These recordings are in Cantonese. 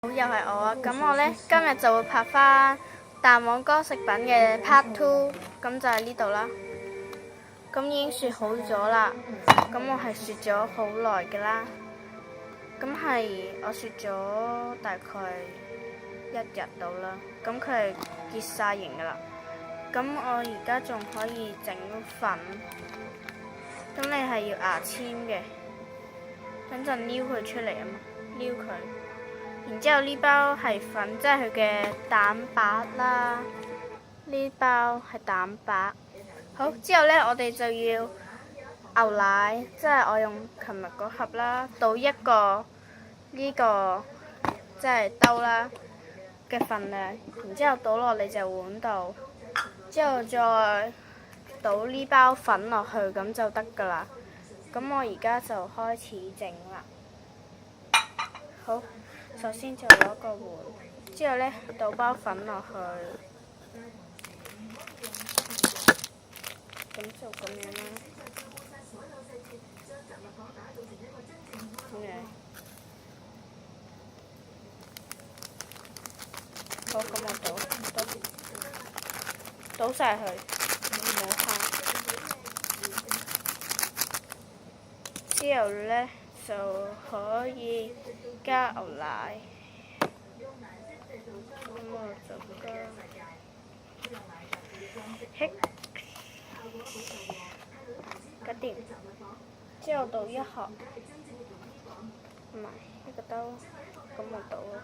好，又係我啊！咁我呢，今日就會拍翻蛋黃哥食品嘅 Part Two，咁就喺呢度啦。咁已經雪好咗啦，咁我係雪咗好耐嘅啦。咁係我雪咗大概1日到啦，咁佢係結晒形噶啦。咁我而家仲可以整粉，咁你係要牙籤嘅，等陣撩佢出嚟啊嘛，撩佢。然之後呢包係粉，即係佢嘅蛋白啦。呢包係蛋白。好，之後呢，我哋就要牛奶，即係我用琴日嗰盒啦，倒一個呢個即係兜啦嘅份量，然之後倒落你隻碗度，之後再倒呢包粉落去，咁就得㗎啦。咁我而家就開始整啦。好。首先就攞個碗，之後呢，倒包粉落去，咁就咁樣啦。好，咁我倒晒佢，唔好怕。之後呢，就可以加牛奶，咁我就加，搞掂。之後倒一盒，唔係一個兜，咁我倒落去。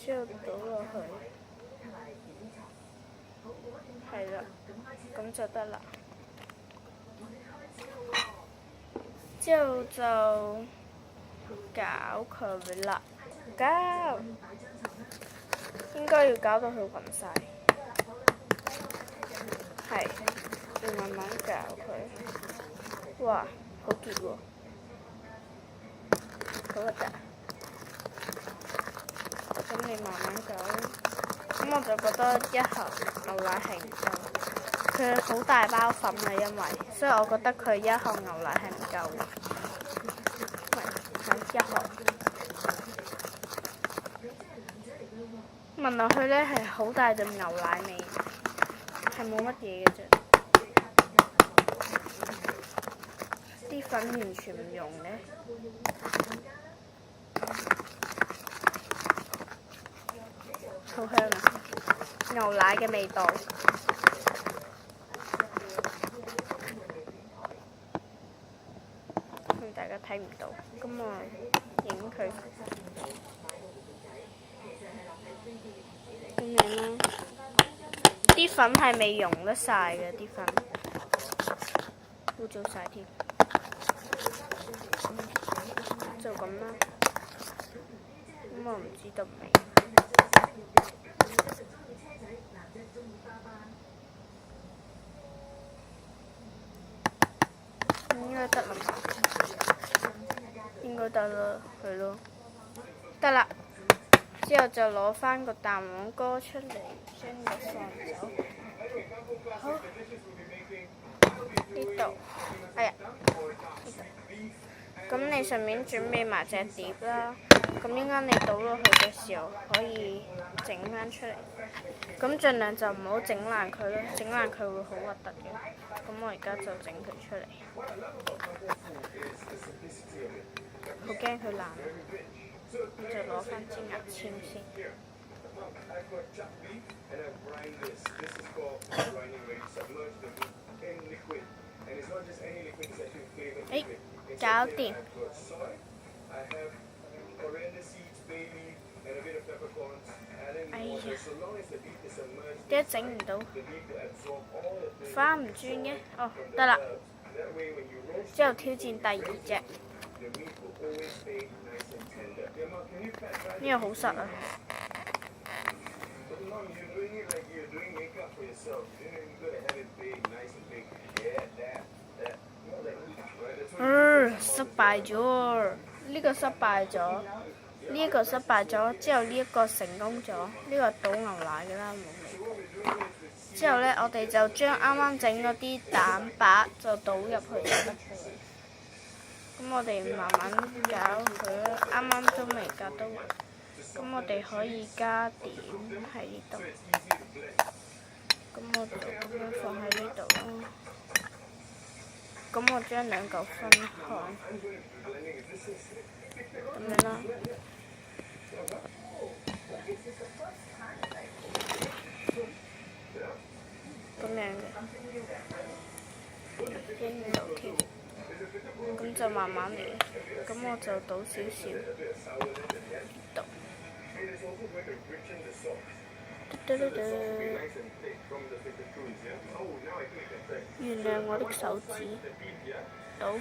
之後倒落去，係啦，咁就得啦。之後就攪佢啦，攪，應該要攪到佢勻晒，係，要慢慢攪佢。哇，好結喎，好核突。咁你慢慢攪，咁我就覺得一盒牛奶係唔夠，佢好大包粉啊，因為，所以我覺得佢一盒牛奶係唔夠嘅。係一盒，聞落去呢係好大陣牛奶味，係冇乜嘢嘅啫。啲粉完全唔溶呢。好香啊！牛奶嘅味道。大家睇唔到，咁我影佢咁樣啦。啲粉係未溶得晒嘅，啲粉污糟晒添。就咁啦。咁我唔知得未？應該得啦嘛，應該得啦，係咯，得啦。之後就攞翻個蛋黃哥出嚟，將佢放走。好，呢度，哎呀，呢度。咁你順便準備埋隻碟啦。咁應該你倒落去嘅時候可以整翻出嚟。咁盡量就唔好整爛佢啦，整爛佢會好核突嘅。咁我而家就整佢出嚟，好驚佢爛，咁就攞翻支牙籤先。搞掂。哎呀，點解整唔到？翻唔轉嘅，哦，得啦。之後挑戰第2隻，呢個好實啊！失敗咗，呢個失敗咗。呢一個失敗咗，之後呢一個成功咗，呢個倒牛奶嘅啦，冇味。之後呢，我哋就將啱啱整嗰啲蛋白就倒入去就得嘅。咁我哋慢慢搞佢啦，啱啱都未搞到。咁我哋可以加點喺呢度。咁我就咁樣放喺呢度啦。咁我將兩嚿分開，咁樣啦。咁樣嘅，呢度添。咁就慢慢嚟，咁我就倒少少度。原諒我的手指，倒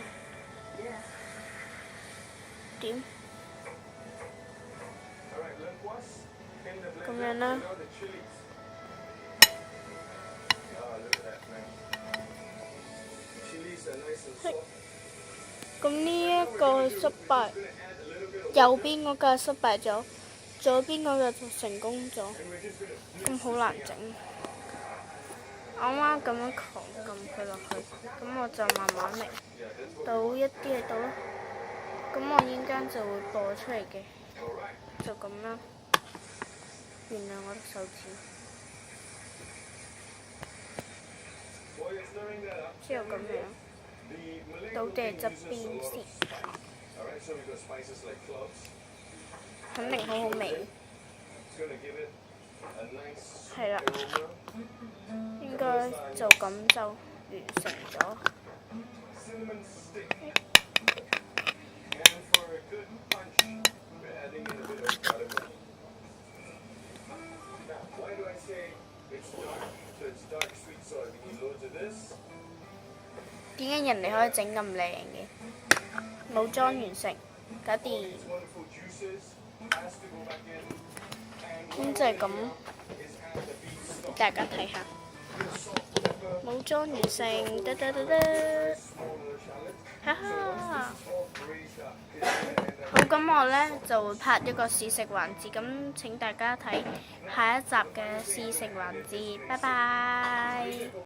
點，咁樣啦。咁呢一個失敗，右邊嗰個失敗咗，左邊嗰個就成功咗。咁好難整。我啱咁樣狂撳佢落去，咁我就慢慢嚟，倒一啲喺度啦。咁我陣間就會播出嚟嘅，就咁啦。原諒我的手指。之後咁樣，倒地側邊先，肯定好好味。係啦，應該就咁就完成咗。點解人哋可以整咁靚嘅？武裝完成，搞掂。咁就係咁，俾大家睇下。武裝完成，得得得得，哈哈！好，咁我呢就會拍一個試食環節，咁請大家睇下一集嘅試食環節，拜拜。